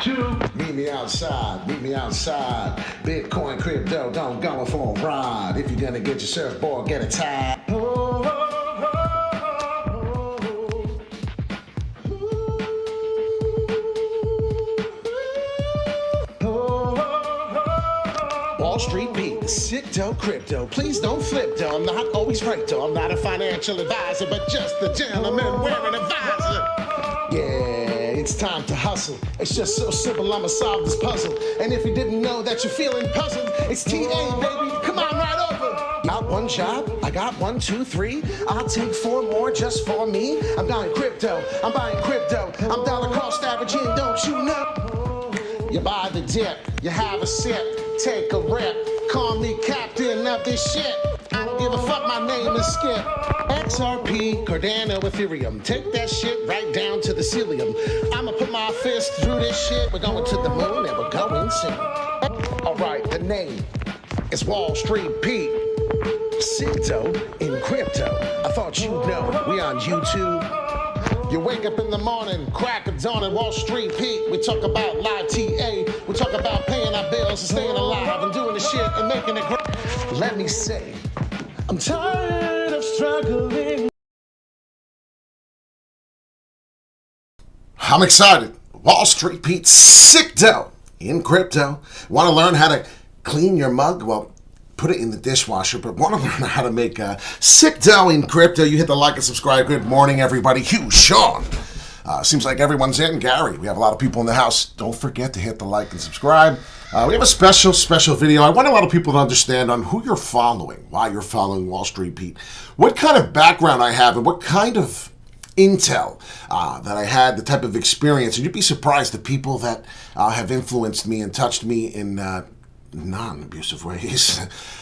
Meet me outside, meet me outside. Bitcoin, crypto, don't go for a ride. If you're gonna get your surfboard, get it tied. Wall Street Pete, sick dough crypto. Please don't flip though. I'm not always right though. I'm not a financial advisor, but just a gentleman wearing a visor. Yeah, it's time to hustle. It's just so simple, I'ma solve this puzzle. And if you didn't know that you're feeling puzzled, it's TA, baby. Come on right over. Got one job, I got 1, 2, 3. I'll take 4 more just for me. I'm buying crypto, I'm buying crypto. I'm dollar cost averaging, don't you know? You buy the dip, you have a sip, take a rip. Call me captain of this shit. I don't give a fuck, my name is Skip. XRP, Cardano, Ethereum. Take that shit right down to the cilium. I'ma put my fist through this shit. We're going to the moon and we're going soon. Alright, the name is Wall Street Pete. Crypto in crypto. I thought you'd know. We on YouTube. You wake up in the morning, crack of dawn at Wall Street Pete. We talk about live TA. We talk about paying our bills and staying alive and doing the shit and making it great. Let me say, I'm tired of struggling. I'm excited. Wall Street Pete, sick dough in crypto. Want to learn how to clean your mug? Well, put it in the dishwasher, but want to learn how to make sick dough in crypto? You hit the like and subscribe. Good morning, everybody. Hugh, Sean. Seems like everyone's in. Gary, we have a lot of people in the house. Don't forget to hit the like and subscribe. We have a special video. I want a lot of people to understand on who you're following, why you're following Wall Street Pete, what kind of background I have, and what kind of intel that I had, the type of experience. And you'd be surprised the people that have influenced me and touched me in non-abusive ways.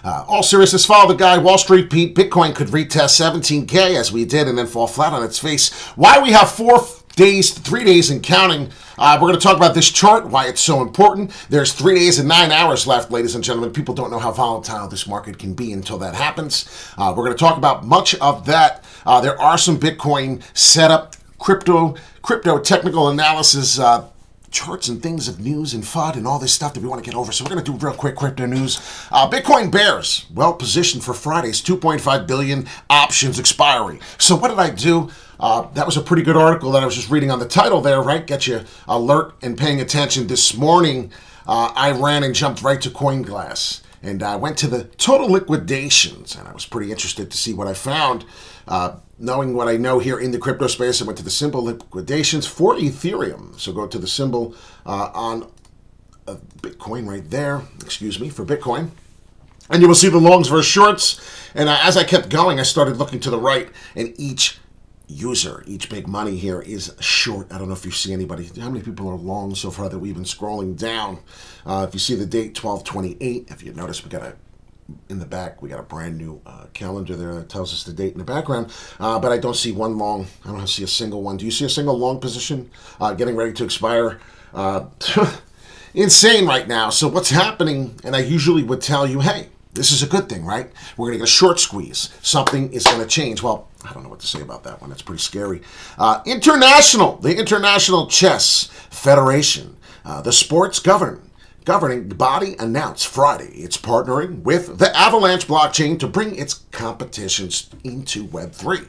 All seriousness, follow the guy, Wall Street Pete. Bitcoin could retest 17K as we did and then fall flat on its face. Why we have 3 days and counting. We're going to talk about this chart, why it's so important. There's 3 days and 9 hours left, ladies and gentlemen. People don't know how volatile this market can be until that happens. We're going to talk about much of that. There are some Bitcoin setup, crypto technical analysis, charts and things of news and FUD and all this stuff that we want to get over. So we're going to do real quick crypto news. Bitcoin bears, well positioned for Friday's 2.5 billion options expiry. So what did I do? That was a pretty good article that I was just reading on the title there, right? Get you alert and paying attention. This morning, I ran and jumped right to CoinGlass. And I went to the total liquidations, and I was pretty interested to see what I found. Knowing what I know here in the crypto space, I went to the symbol liquidations for Ethereum. So go to the symbol on Bitcoin right there, for Bitcoin. And you will see the longs versus shorts. And as I kept going, I started looking to the right, and each user, each big money here is short. I don't know if you see anybody. How many people are long so far that we've been scrolling down? If you see the date, 12/28, if you notice, in the back, we got a brand new calendar there that tells us the date in the background, but I don't see one long. I don't see a single one. Do you see a single long position getting ready to expire? Insane right now. So what's happening, and I usually would tell you, hey, this is a good thing, right? We're going to get a short squeeze. Something is going to change. Well, I don't know what to say about that one. It's pretty scary. The International Chess Federation, the sports governing body announced Friday it's partnering with the Avalanche blockchain to bring its competitions into Web3.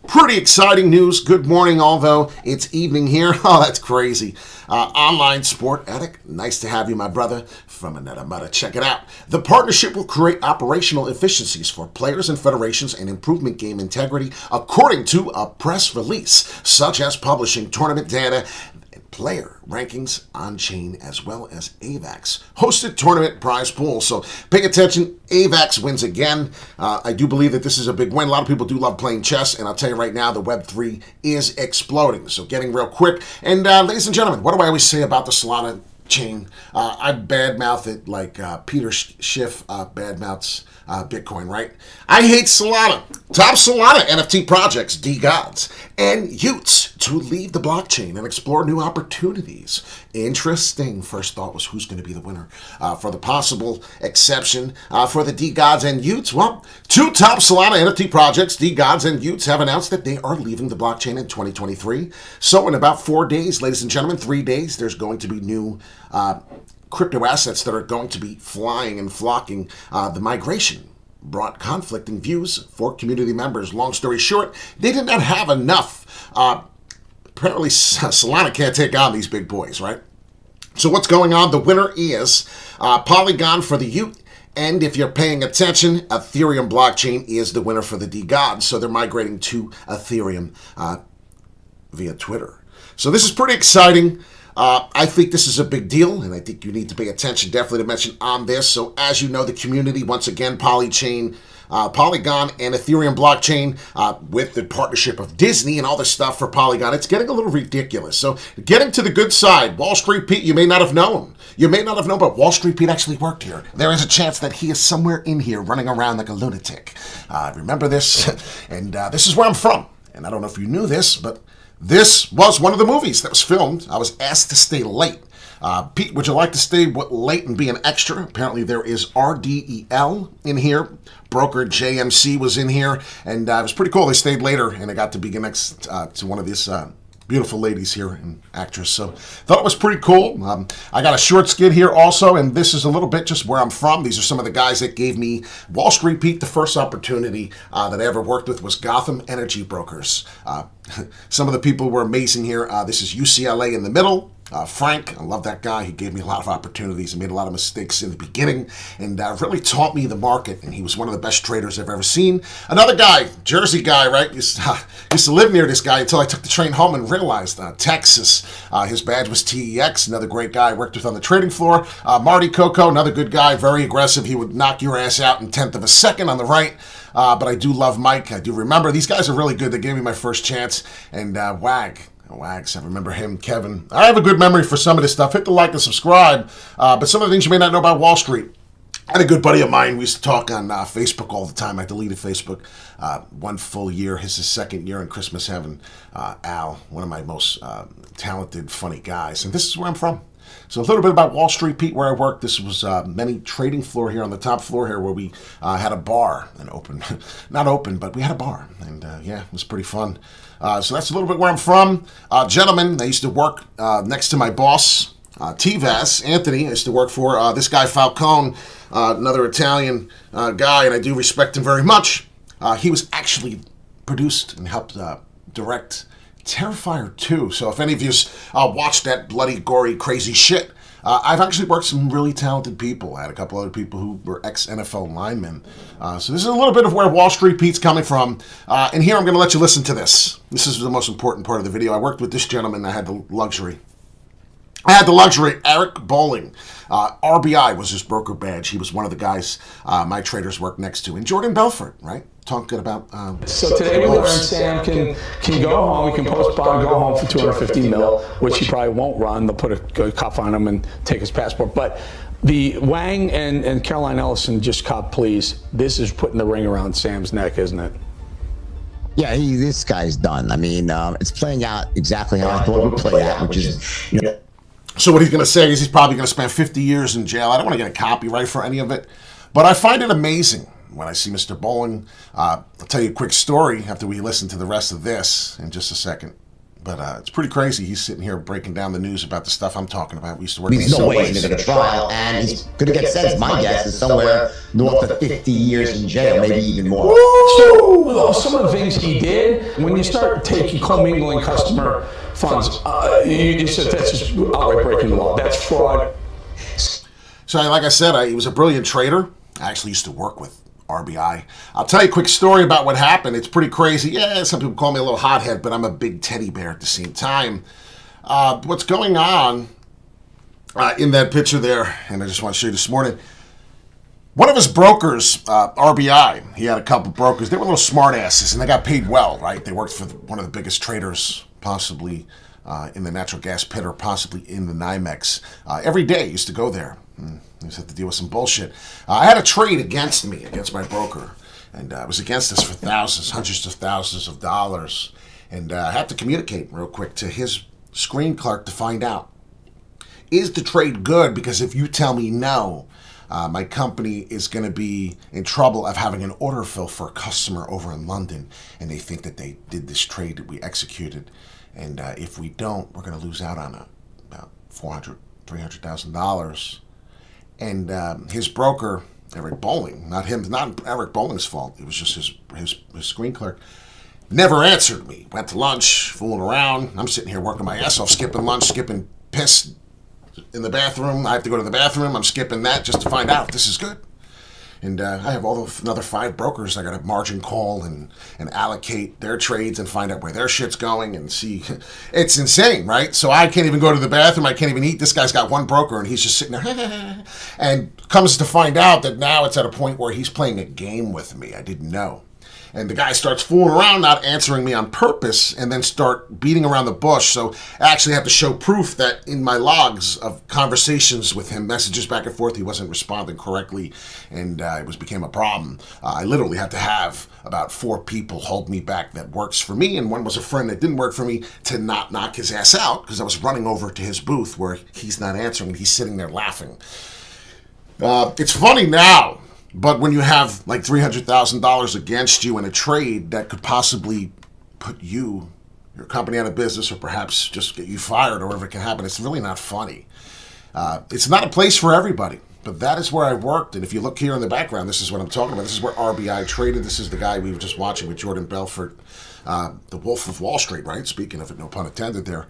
Pretty exciting news. Good morning, although it's evening here. Oh, that's crazy. Online sport addict. Nice to have you, my brother, from another mother. Check it out. The partnership will create operational efficiencies for players and federations and improvement game integrity, according to a press release, such as publishing tournament data, player rankings on-chain, as well as AVAX hosted tournament prize pool. So pay attention. AVAX wins again. I do believe that this is a big win. A lot of people do love playing chess, and I'll tell you right now, the Web3 is exploding. So getting real quick. And ladies and gentlemen, what do I always say about the Solana blockchain. I badmouth it like Peter Schiff badmouths Bitcoin, right? I hate Solana. Top Solana NFT projects, D-Gods, and Utes to leave the blockchain and explore new opportunities. Interesting. First thought was who's going to be the winner for the possible exception for the D-Gods and Utes. Well, two top Solana NFT projects, D-Gods and Utes, have announced that they are leaving the blockchain in 2023. So in about 4 days, ladies and gentlemen, 3 days, there's going to be new crypto assets that are going to be flying and flocking. The migration brought conflicting views for community members. Long story short, they did not have enough. Apparently, Solana can't take on these big boys, right? So what's going on? The winner is Polygon for the Ute. And if you're paying attention, Ethereum blockchain is the winner for the D-Gods. So they're migrating to Ethereum via Twitter. So this is pretty exciting. I think this is a big deal, and I think you need to pay attention definitely to mention on this. So as you know, the community, once again, Polygon and Ethereum blockchain with the partnership of Disney and all this stuff for Polygon, it's getting a little ridiculous. So getting to the good side, Wall Street Pete, you may not have known. You may not have known, but Wall Street Pete actually worked here. There is a chance that he is somewhere in here running around like a lunatic. Remember this? And this is where I'm from. And I don't know if you knew this, but this was one of the movies that was filmed. I was asked to stay late. Pete, would you like to stay late and be an extra? Apparently there is RDEL in here. Broker JMC was in here. And it was pretty cool. They stayed later, and I got to be next to one of these beautiful ladies here, and actress. So thought it was pretty cool. I got a short skit here also, and this is a little bit just where I'm from. These are some of the guys that gave me Wall Street Pete. The first opportunity that I ever worked with was Gotham Energy Brokers. Some of the people were amazing here. This is UCLA in the middle. Frank, I love that guy. He gave me a lot of opportunities. He made a lot of mistakes in the beginning and really taught me the market. And he was one of the best traders I've ever seen. Another guy, Jersey guy, right? Used to live near this guy until I took the train home and realized Texas. His badge was TEX. Another great guy I worked with on the trading floor. Marty Coco, another good guy, very aggressive. He would knock your ass out in 1/10 of a second on the right. But I do love Mike. I do remember. These guys are really good. They gave me my first chance. And Wags, I remember him, Kevin. I have a good memory for some of this stuff. Hit the like and subscribe. But some of the things you may not know about Wall Street. I had a good buddy of mine. We used to talk on Facebook all the time. I deleted Facebook 1 full year. His second year in Christmas Heaven. Al, one of my most talented, funny guys. And this is where I'm from. So a little bit about Wall Street Pete, where I worked. This was many trading floor here on the top floor here, where we had a bar, not open, but we had a bar, and it was pretty fun. So that's a little bit where I'm from. Gentlemen, I used to work next to my boss, T-Vas, Anthony. I used to work for this guy, Falcone, another Italian guy, and I do respect him very much. He was actually produced and helped direct Terrifier 2. So if any of you watched that bloody, gory, crazy shit, I've actually worked with some really talented people. I had a couple other people who were ex-NFL linemen. So this is a little bit of where Wall Street Pete's coming from. And here I'm going to let you listen to this. This is the most important part of the video. I worked with this gentleman. I had the luxury, Eric Bolling. RBI was his broker badge. He was one of the guys my traders worked next to. And Jordan Belfort, right? Talking about... So today we learned Sam can go home. He can postpone, go home for 250 mil, which he probably won't run. They'll put a cuff on him and take his passport. But the Wang and Caroline Ellison just cop please. This is putting the ring around Sam's neck, isn't it? Yeah, this guy's done. I mean, it's playing out exactly how I thought it would play out, which is, So what he's going to say is he's probably going to spend 50 years in jail. I don't want to get a copyright for any of it, but I find it amazing when I see Mr. Bolling. I'll tell you a quick story after we listen to the rest of this in just a second. But it's pretty crazy. He's sitting here breaking down the news about the stuff I'm talking about. We used to work. There's no way he's going to trial, and he's going to get sentenced. My guess is somewhere north of 50 years in jail, maybe even more. So some of the things he did, when you start commingling customer funds, you said that's just outright breaking the law. That's fraud. So like I said, he was a brilliant trader. I actually used to work with RBI. I'll tell you a quick story about what happened. It's pretty crazy. Yeah, some people call me a little hothead, but I'm a big teddy bear at the same time. What's going on in that picture there, and I just want to show you this morning, one of his brokers, RBI, he had a couple brokers. They were little smart asses, and they got paid well, right? They worked for one of the biggest traders possibly in the natural gas pit or possibly in the NYMEX. Every day I used to go there. I used to have to deal with some bullshit. I had a trade against me, against my broker. And I was against us for thousands, hundreds of thousands of dollars. And I had to communicate real quick to his screen clerk to find out, is the trade good? Because if you tell me no, my company is going to be in trouble of having an order fill for a customer over in London. And they think that they did this trade that we executed. And if we don't, we're going to lose out on about $400,000, $300,000. And his broker, Eric Bolling, not Eric Bolling's fault, it was just his screen clerk, never answered me. Went to lunch, fooling around. I'm sitting here working my ass off, skipping lunch, skipping piss in the bathroom. I have to go to the bathroom. I'm skipping that just to find out if this is good. And I have another 5 brokers I got to margin call and allocate their trades and find out where their shit's going and see. It's insane, right? So I can't even go to the bathroom. I can't even eat. This guy's got one broker and he's just sitting there and comes to find out that now it's at a point where he's playing a game with me. I didn't know. And the guy starts fooling around, not answering me on purpose, and then start beating around the bush. So I actually have to show proof that in my logs of conversations with him, messages back and forth, he wasn't responding correctly, and it became a problem. I literally had to have about 4 people hold me back that works for me, and one was a friend that didn't work for me, to not knock his ass out, because I was running over to his booth where he's not answering, and he's sitting there laughing. It's funny now. But when you have like $300,000 against you in a trade that could possibly put your company out of business, or perhaps just get you fired, or whatever can happen, it's really not funny. It's not a place for everybody, but that is where I worked. And if you look here in the background, this is what I'm talking about. This is where RBI traded. This is the guy we were just watching with Jordan Belfort, the Wolf of Wall Street, right? Speaking of it, no pun intended there.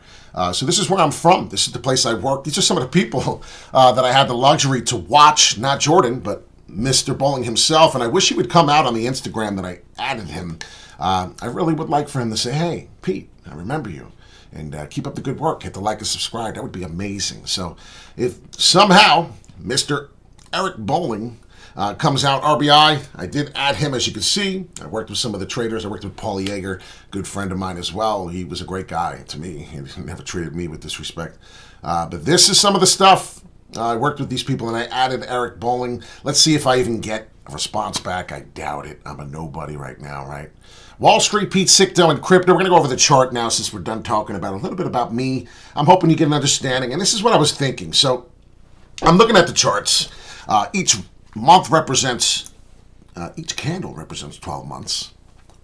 So this is where I'm from. This is the place I work. These are some of the people that I had the luxury to watch, not Jordan, but Mr. Bolling himself, and I wish he would come out on the Instagram that I added him. I really would like for him to say, hey, Pete, I remember you, and keep up the good work. Hit the like and subscribe. That would be amazing. So if somehow Mr. Eric Bolling comes out, RBI, I did add him, as you can see. I worked with some of the traders. I worked with Paul Yeager, good friend of mine as well. He was a great guy to me. He never treated me with disrespect. But this is some of the stuff. I worked with these people, and I added Eric Bolling. Let's see if I even get a response back. I doubt it. I'm a nobody right now, right? Wall Street, Pete, Sicto, and crypto. We're going to go over the chart now since we're done talking about a little bit about me. I'm hoping you get an understanding, and this is what I was thinking. So I'm looking at the charts. Each month represents, each candle represents 12 months.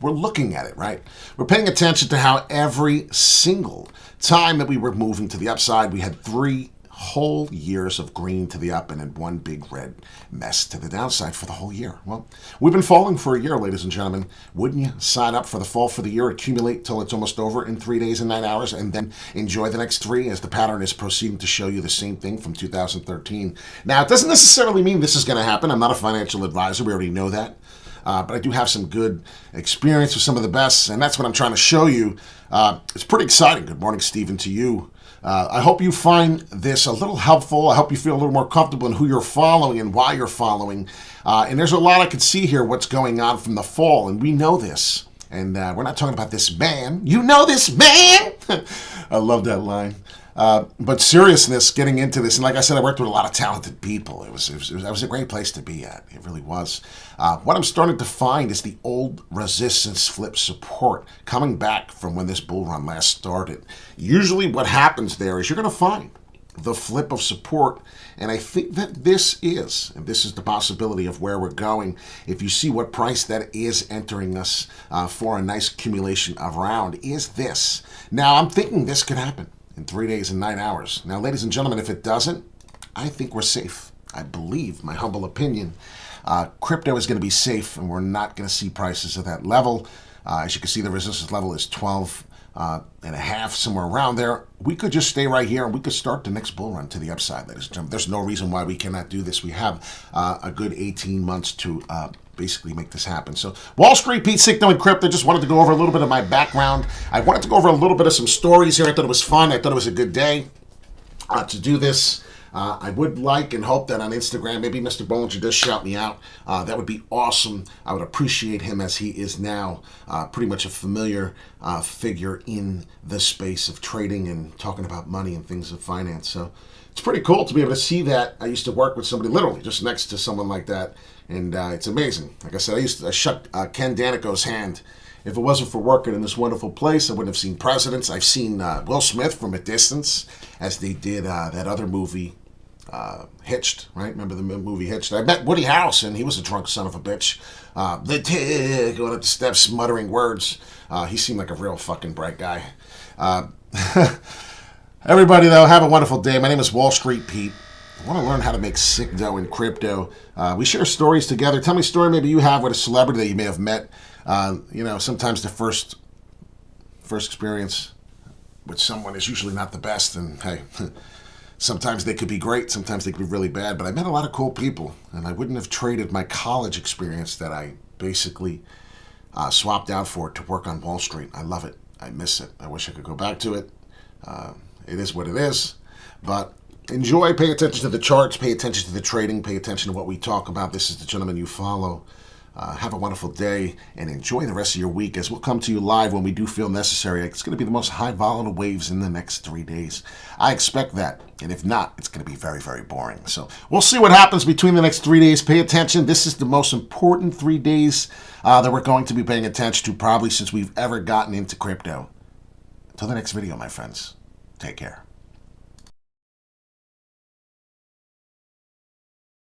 We're looking at it, right? We're paying attention to how every single time that we were moving to the upside, we had 3 whole years of green to the up and then 1 big red mess to the downside for the whole year. Well, we've been falling for a year, ladies and gentlemen. Wouldn't you sign up for the fall for the year, accumulate till it's almost over in 3 days and 9 hours, and then enjoy the next 3 as the pattern is proceeding to show you the same thing from 2013? Now, it doesn't necessarily mean this is going to happen. I'm not a financial advisor. We already know that. But I do have some good experience with some of the best, and that's what I'm trying to show you. It's pretty exciting. Good morning, Stephen, to you. I hope you find this a little helpful. I hope you feel a little more comfortable in who you're following and why you're following. And there's a lot I can see here what's going on from the fall, and we know this. And we're not talking about this man. You know this man! I love that line. But seriousness, getting into this, and like I said, I worked with a lot of talented people. That was a great place to be at. It really was. What I'm starting to find is the old resistance flip support coming back from when this bull run last started. Usually what happens there is you're going to find the flip of support, and I think that this is the possibility of where we're going. If you see what price that is entering us for a nice accumulation around, is this. Now, I'm thinking this could happen in 3 days and 9 hours. Now, ladies and gentlemen, if it doesn't, I think we're safe. I believe, my humble opinion, crypto is going to be safe, and we're not going to see prices at that level. As you can see, the resistance level is 12 and a half, somewhere around there. We could just stay right here, and we could start the next bull run to the upside, ladies and gentlemen. There's no reason why we cannot do this. We have a good 18 months to basically make this happen. So Wall Street, Pete, Sicto, and crypto. Just wanted to go over a little bit of my background. I wanted to go over a little bit of some stories here. I thought it was fun. I thought it was a good day to do this. I would like and hope that on Instagram, maybe Mr. Bollinger does shout me out. That would be awesome. I would appreciate him, as he is now pretty much a familiar figure in the space of trading and talking about money and things of finance. So it's pretty cool to be able to see that. I used to work with somebody literally just next to someone like that, and it's amazing. Like I said, I shook Ken Danico's hand. If it wasn't for working in this wonderful place, I wouldn't have seen presidents. I've seen Will Smith from a distance, as they did that other movie, Hitched, right? Remember the movie Hitched? I met Woody Harrelson. He was a drunk son of a bitch. Going up the steps, muttering words. He seemed like a real fucking bright guy. Everybody, though, have a wonderful day. My name is Wall Street Pete. I want to learn how to make sick dough in crypto. We share stories together. Tell me a story maybe you have with a celebrity that you may have met. Sometimes the first experience with someone is usually not the best, and hey, sometimes they could be great, sometimes they could be really bad, but I met a lot of cool people, and I wouldn't have traded my college experience that I basically swapped out for it to work on Wall Street. I love it. I miss it. I wish I could go back to it. It is what it is, but enjoy, pay attention to the charts, pay attention to the trading, pay attention to what we talk about. This is the gentleman you follow. Have a wonderful day and enjoy the rest of your week, as we'll come to you live when we do feel necessary. It's going to be the most high volatile waves in the next 3 days. I expect that. And if not, it's going to be very, very boring. So we'll see what happens between the next 3 days. Pay attention. This is the most important 3 days that we're going to be paying attention to, probably since we've ever gotten into crypto. Until the next video, my friends, take care.